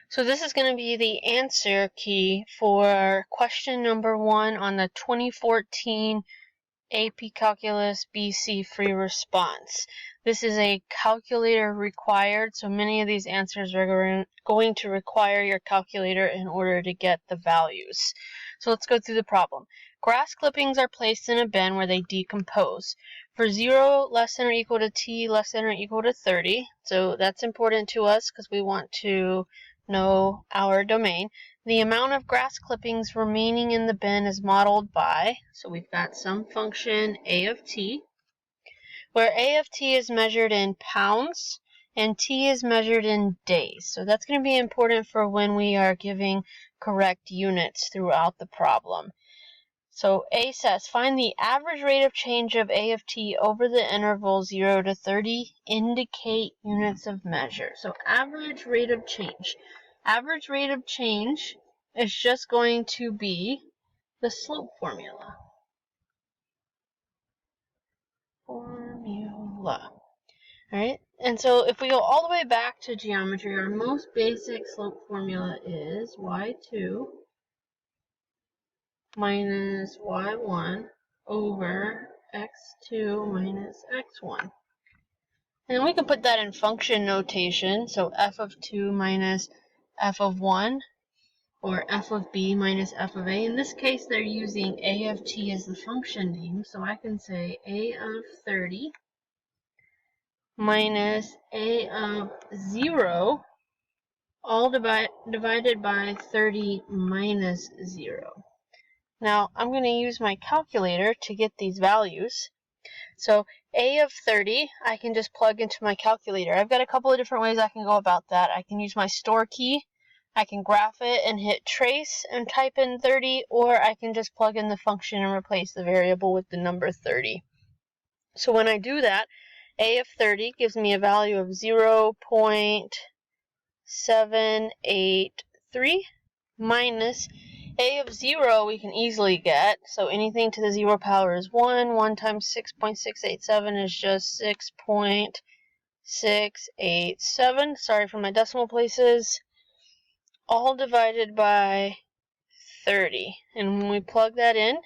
So this is going to be the answer key for question number 1 on the 2014 AP Calculus BC free response. This is a calculator required, so many of these answers are going to require your calculator in order to get the values. So let's go through the problem. Grass clippings are placed in a bin where they decompose. For 0 less than or equal to t less than or equal to 30, so that's important to us because we want to know our domain. The amount of grass clippings remaining in the bin is modeled by, so we've got some function a of t, where a of t is measured in pounds and t is measured in days. So that's going to be important for when we are giving correct units throughout the problem. So A says, find the average rate of change of A of t over the interval 0 to 30. Indicate units of measure. So average rate of change. Average rate of change is just going to be the slope formula. Alright, and so if we go all the way back to geometry, our most basic slope formula is y2 minus y1 over x2 minus x1. And we can put that in function notation, so f of 2 minus f of 1, or f of b minus f of a. In this case, they're using a of t as the function name, so I can say a of 30 minus a of 0, all divided by 30 minus 0. Now, I'm going to use my calculator to get these values. So a of 30, I can just plug into my calculator. I've got a couple of different ways I can go about that. I can use my store key, I can graph it and hit trace and type in 30, or I can just plug in the function and replace the variable with the number 30. So when I do that, a of 30 gives me a value of 0.783 minus a of 0 we can easily get, so anything to the 0 power is 1. 1 times 6.687 is just 6.687. Sorry for my decimal places. All divided by 30. And when we plug that in,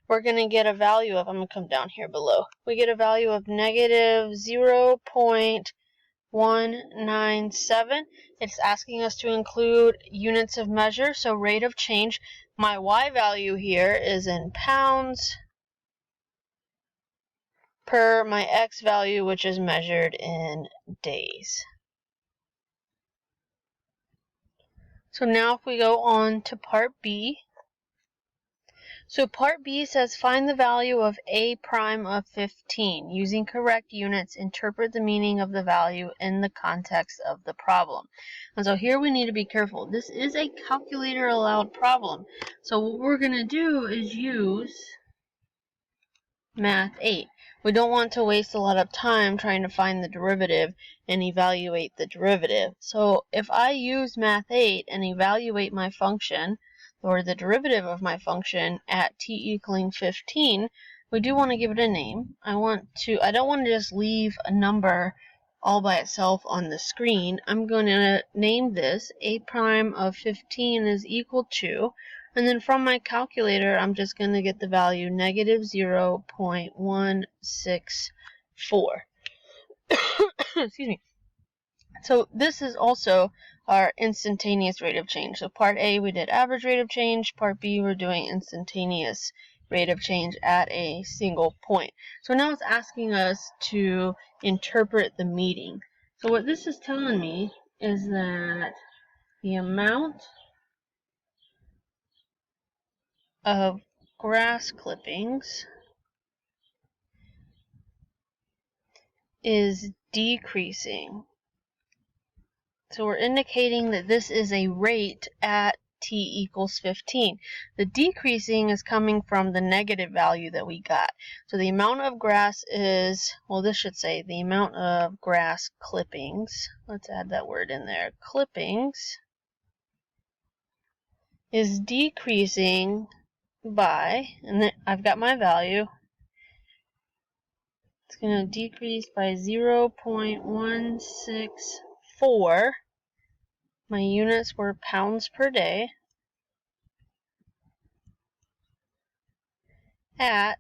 we're going to get a value of, I'm going to come down here below, we get a value of negative 0.197. It's asking us to include units of measure, so rate of change. My y value here is in pounds per my x value, which is measured in days. So now if we go on to part B. So part B says find the value of a prime of 15. Using correct units, interpret the meaning of the value in the context of the problem. And so here we need to be careful. This is a calculator allowed problem. So what we're going to do is use Math 8. We don't want to waste a lot of time trying to find the derivative and evaluate the derivative. So if I use Math 8 and evaluate my function, or the derivative of my function at t equaling 15, we do want to give it a name. I don't want to just leave a number all by itself on the screen. I'm going to name this a prime of 15 is equal to, and then from my calculator, I'm just going to get the value negative 0.164. Excuse me. So this is also our instantaneous rate of change. So part A, we did average rate of change. Part B, we're doing instantaneous rate of change at a single point. So now it's asking us to interpret the meaning. So what this is telling me is that the amount of grass clippings is decreasing. So we're indicating that this is a rate at t equals 15. The decreasing is coming from the negative value that we got. So the amount of grass is, well, this should say the amount of grass clippings. Let's add that word in there. Clippings is decreasing by, and then I've got my value. It's going to decrease by 0.164 My units were pounds per day at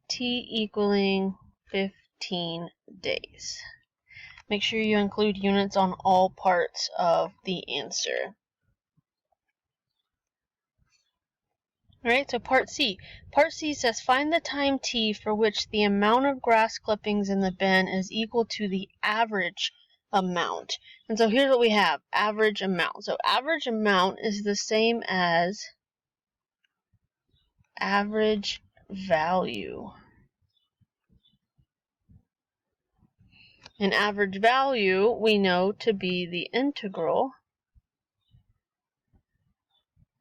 t equaling 15 days. Make sure you include units on all parts of the answer. Alright, so part C. Part C says find the time t for which the amount of grass clippings in the bin is equal to the average amount. And so here's what we have, average amount. So average amount is the same as average value. And average value we know to be the integral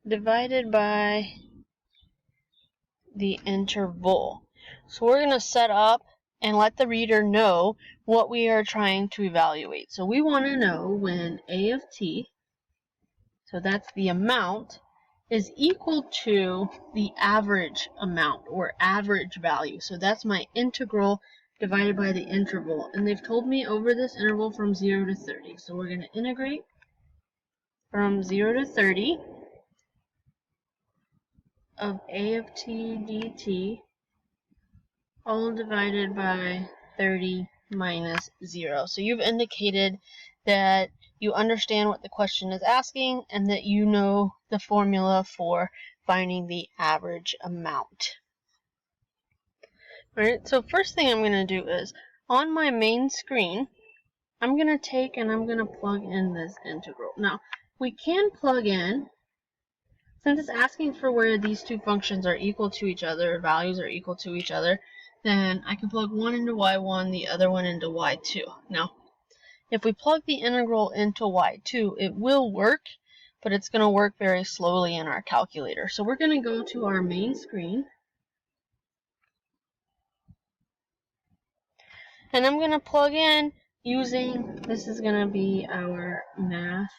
divided by the interval. So we're going to set up and let the reader know what we are trying to evaluate. So we want to know when A of t, so that's the amount, is equal to the average amount or average value. So that's my integral divided by the interval. And they've told me over this interval from 0 to 30. So we're going to integrate from 0 to 30 of A of t dt all divided by 30 minus 0. So you've indicated that you understand what the question is asking and that you know the formula for finding the average amount. Alright, so first thing I'm going to do is, on my main screen, I'm going to take and I'm going to plug in this integral. Now, we can plug in, since it's asking for where these two functions are equal to each other, values are equal to each other, then I can plug one into y1, the other one into y2. Now, if we plug the integral into y2, it will work, but it's going to work very slowly in our calculator. So we're going to go to our main screen, and I'm going to plug in using, this is going to be our Math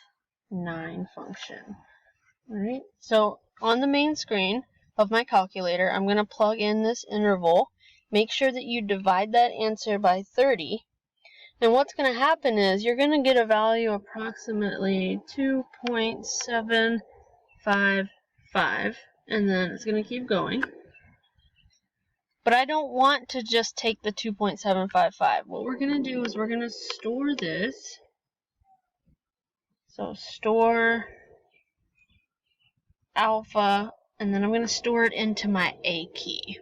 9 function. Alright, so on the main screen of my calculator, I'm going to plug in this interval. Make sure that you divide that answer by 30. And what's going to happen is you're going to get a value approximately 2.755, and then it's going to keep going. But I don't want to just take the 2.755. What we're going to do is we're going to store this. So store alpha, and then I'm going to store it into my A key.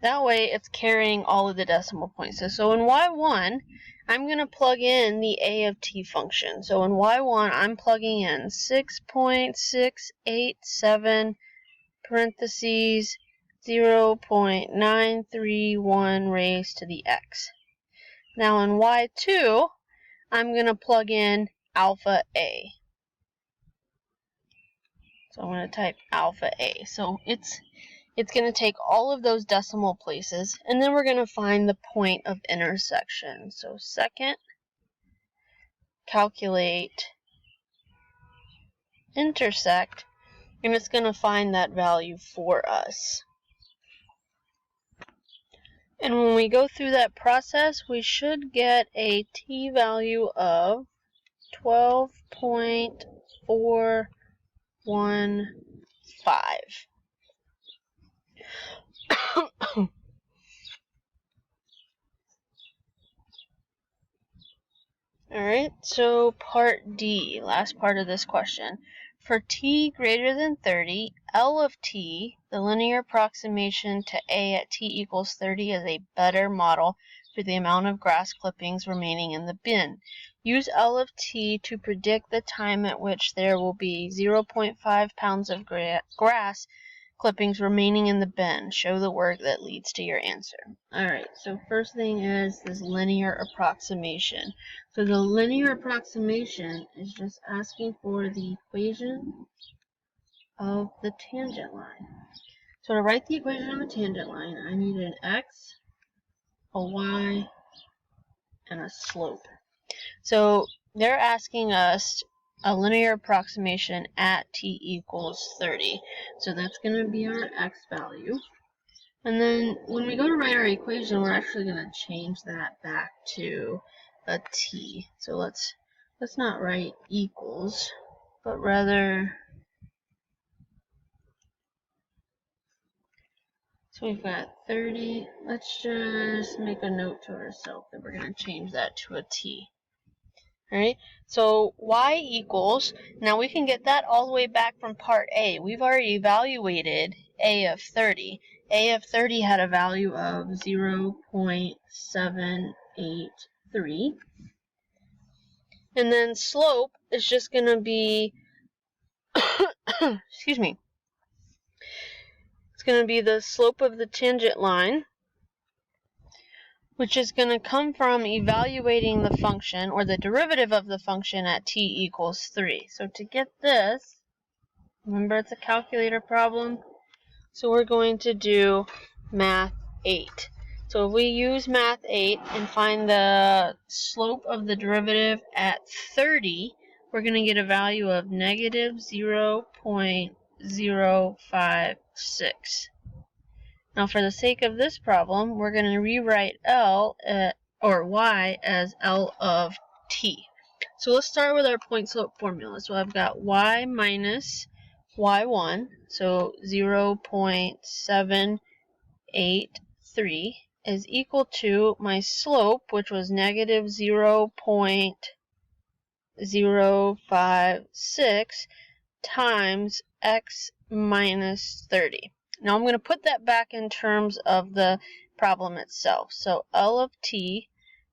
That way it's carrying all of the decimal points. So in y1, I'm going to plug in the A of t function. So in y1, I'm plugging in 6.687 parentheses 0.931 raised to the x. Now in y2, I'm going to plug in alpha a. So I'm going to type alpha a. So it's going to take all of those decimal places, and then we're going to find the point of intersection. So second, calculate intersect, and it's going to find that value for us. And when we go through that process, we should get a t value of 12.415. Alright, so part D, last part of this question. For t greater than 30, L of t, the linear approximation to A at t equals 30, is a better model for the amount of grass clippings remaining in the bin. Use L of t to predict the time at which there will be 0.5 pounds of grass clippings remaining in the bin. Show the work that leads to your answer. Alright, so first thing is this linear approximation. So the linear approximation is just asking for the equation of the tangent line. So to write the equation of a tangent line, I need an x, a y, and a slope. So they're asking us a linear approximation at t equals 30. So that's going to be our x value. And then when we go to write our equation, we're actually going to change that back to a t. So let's not write equals, but rather, so we've got 30. Let's just make a note to ourselves that we're going to change that to a t. Alright, so y equals, now we can get that all the way back from part A. We've already evaluated a of 30. A of 30 had a value of 0.783. And then slope is just going to be, excuse me, it's going to be the slope of the tangent line, which is going to come from evaluating the function, or the derivative of the function at t equals 3. So to get this, remember it's a calculator problem, so we're going to do math 8. So if we use math 8 and find the slope of the derivative at 30, we're going to get a value of negative 0.056. Now for the sake of this problem, we're going to rewrite y as L of t. So let's start with our point slope formula. So I've got y minus y1, so 0.783 is equal to my slope, which was negative 0.056 times x minus 30. Now I'm going to put that back in terms of the problem itself. So L of t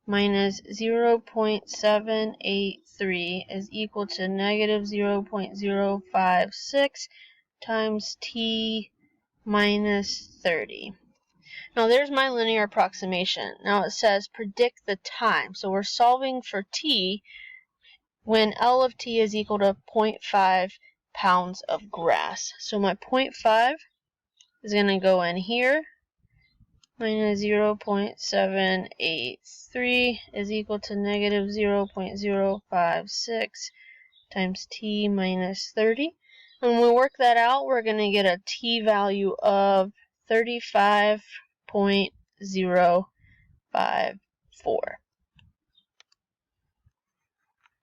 minus 0.783 is equal to negative 0.056 times t minus 30. Now there's my linear approximation. Now it says predict the time. So we're solving for t when L of t is equal to 0.5 pounds of grass. So my 0.5 is going to go in here, minus 0.783 is equal to negative 0.056 times t minus 30. And when we work that out, we're going to get a t value of 35.054.